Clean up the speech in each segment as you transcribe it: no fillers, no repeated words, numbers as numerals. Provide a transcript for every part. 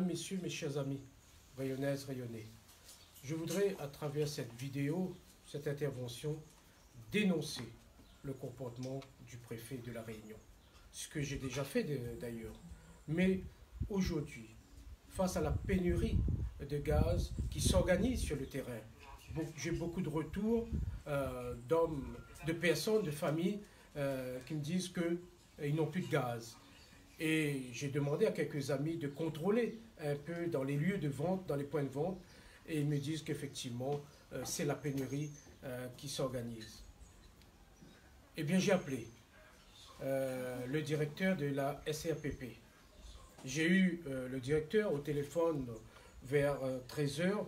Messieurs, mes chers amis, rayonnaises, rayonnés, je voudrais, à travers cette vidéo, cette intervention, dénoncer le comportement du préfet de La Réunion. Ce que j'ai déjà fait d'ailleurs. Mais aujourd'hui, face à la pénurie de gaz qui s'organise sur le terrain, j'ai beaucoup de retours d'hommes, de personnes, de familles qui me disent qu'ils n'ont plus de gaz. Et j'ai demandé à quelques amis de contrôler un peu dans les lieux de vente, dans les points de vente, et ils me disent qu'effectivement, c'est la pénurie qui s'organise. Eh bien, j'ai appelé le directeur de la SRPP. J'ai eu le directeur au téléphone vers 13 h,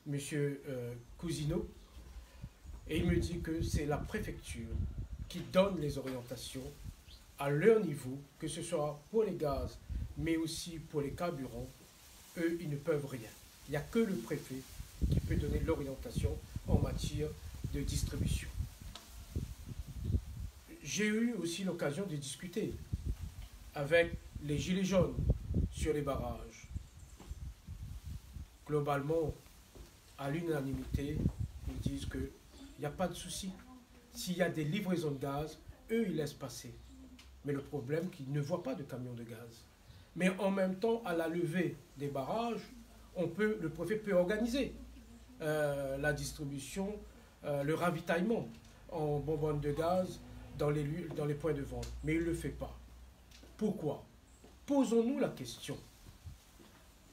M. Cousineau, et il me dit que c'est la préfecture qui donne les orientations à leur niveau, que ce soit pour les gaz, mais aussi pour les carburants. Eux, ils ne peuvent rien. Il n'y a que le préfet qui peut donner l'orientation en matière de distribution. J'ai eu aussi l'occasion de discuter avec les Gilets jaunes sur les barrages. Globalement, à l'unanimité, ils disent qu'il n'y a pas de souci. S'il y a des livraisons de gaz, eux, ils laissent passer. Mais le problème, c'est qu'ils ne voient pas de camions de gaz. Mais en même temps, à la levée des barrages, le préfet peut organiser la distribution, le ravitaillement en bonbonnes de gaz dans les points de vente. Mais il ne le fait pas. Pourquoi? Posons-nous la question.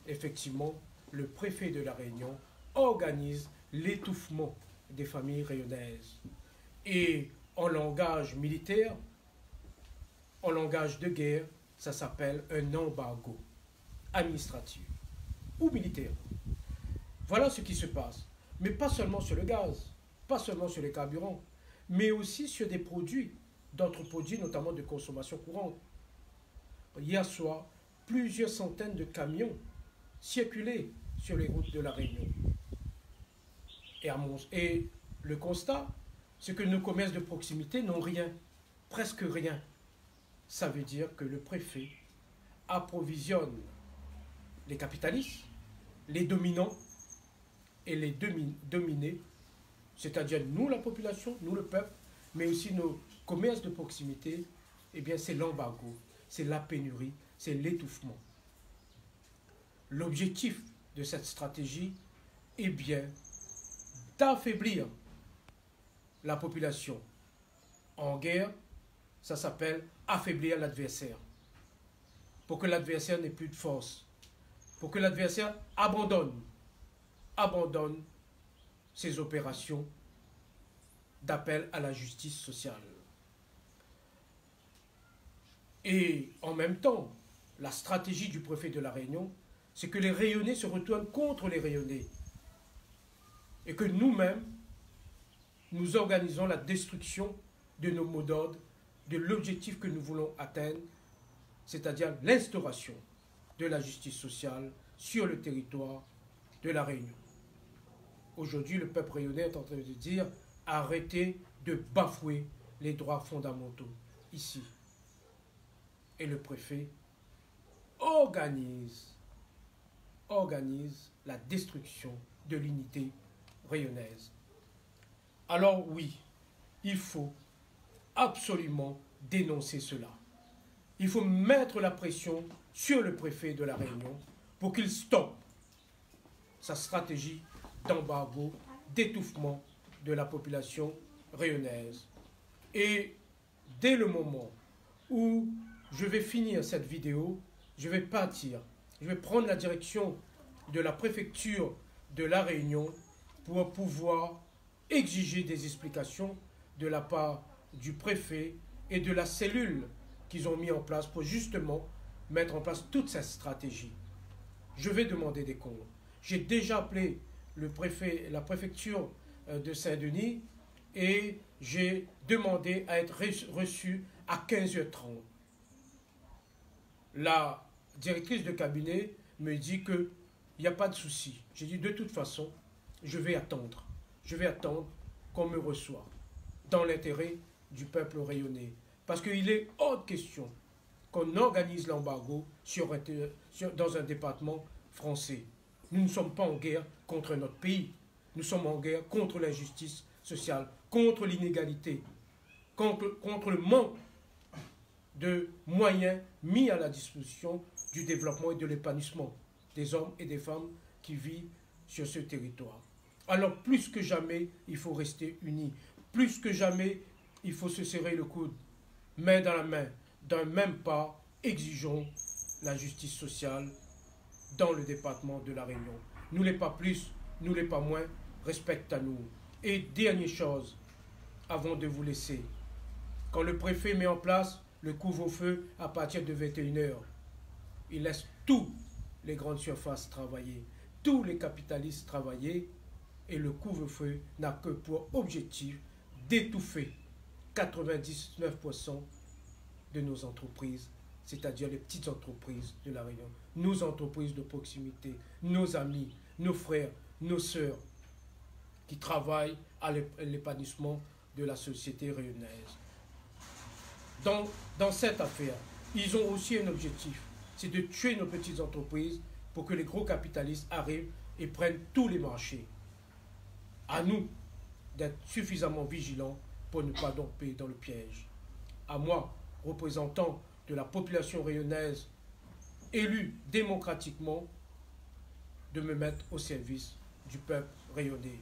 Effectivement, le préfet de La Réunion organise l'étouffement des familles rayonnaises. Et en langage militaire, en langage de guerre, ça s'appelle un embargo administratif ou militaire. Voilà ce qui se passe. Mais pas seulement sur le gaz, pas seulement sur les carburants, mais aussi sur des produits, d'autres produits, notamment de consommation courante. Hier soir, plusieurs centaines de camions circulaient sur les routes de La Réunion. Et le constat, c'est que nos commerces de proximité n'ont rien, presque rien. Ça veut dire que le préfet approvisionne les capitalistes, les dominants et les dominés, c'est-à-dire nous la population, nous le peuple, mais aussi nos commerces de proximité. Eh bien, c'est l'embargo, c'est la pénurie, c'est l'étouffement. L'objectif de cette stratégie est bien d'affaiblir la population. En guerre, ça s'appelle affaiblir l'adversaire. Pour que l'adversaire n'ait plus de force. Pour que l'adversaire abandonne ses opérations d'appel à la justice sociale. Et en même temps, la stratégie du préfet de La Réunion, c'est que les Rayonnais se retournent contre les Rayonnais. Et que nous-mêmes, nous organisons la destruction de nos mots d'ordre, de l'objectif que nous voulons atteindre, c'est-à-dire l'instauration de la justice sociale sur le territoire de La Réunion. Aujourd'hui, le peuple rayonnais est en train de dire « Arrêtez de bafouer les droits fondamentaux ici ». Et le préfet organise la destruction de l'unité rayonnaise. Alors oui, il faut absolument dénoncer cela. Il faut mettre la pression sur le préfet de La Réunion pour qu'il stoppe sa stratégie d'embargo, d'étouffement de la population rayonnaise. Et dès le moment où je vais finir cette vidéo, je vais partir, je vais prendre la direction de la préfecture de La Réunion pour pouvoir exiger des explications de la part du préfet et de la cellule qu'ils ont mis en place pour justement mettre en place toute cette stratégie. Je vais demander des comptes. J'ai déjà appelé la préfecture de Saint-Denis et j'ai demandé à être reçu à 15 h 30. La directrice de cabinet me dit qu'il n'y a pas de souci. J'ai dit de toute façon, je vais attendre. Je vais attendre qu'on me reçoive dans l'intérêt du peuple rayonnais. Parce qu'il est hors de question qu'on organise l'embargo dans un département français. Nous ne sommes pas en guerre contre notre pays. Nous sommes en guerre contre l'injustice sociale, contre l'inégalité, contre le manque de moyens mis à la disposition du développement et de l'épanouissement des hommes et des femmes qui vivent sur ce territoire. Alors plus que jamais, il faut rester unis. Plus que jamais, il faut se serrer le coude, main dans la main, d'un même pas, exigeons la justice sociale dans le département de La Réunion. Nous les pas plus, nous les pas moins, respecte à nous. Et dernière chose, avant de vous laisser, quand le préfet met en place le couvre-feu à partir de 21h, il laisse tous les grandes surfaces travailler, tous les capitalistes travailler, et le couvre-feu n'a que pour objectif d'étouffer 99% de nos entreprises, c'est-à-dire les petites entreprises de La Réunion, nos entreprises de proximité, nos amis, nos frères, nos sœurs, qui travaillent à l'épanouissement de la société réunionnaise. Dans cette affaire, ils ont aussi un objectif, c'est de tuer nos petites entreprises pour que les gros capitalistes arrivent et prennent tous les marchés. À nous d'être suffisamment vigilants pour ne pas tomber dans le piège. À moi, représentant de la population rayonnaise, élu démocratiquement, de me mettre au service du peuple rayonnais.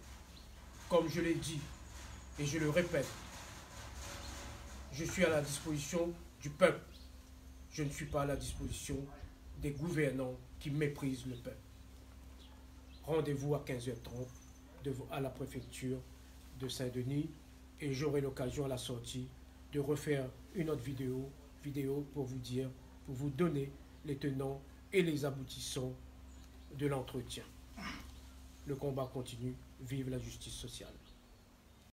Comme je l'ai dit, et je le répète, je suis à la disposition du peuple. Je ne suis pas à la disposition des gouvernants qui méprisent le peuple. Rendez-vous à 15h30 à la préfecture de Saint-Denis et j'aurai l'occasion à la sortie de refaire une autre vidéo pour vous dire, pour vous donner les tenants et les aboutissants de l'entretien. Le combat continue. Vive la justice sociale.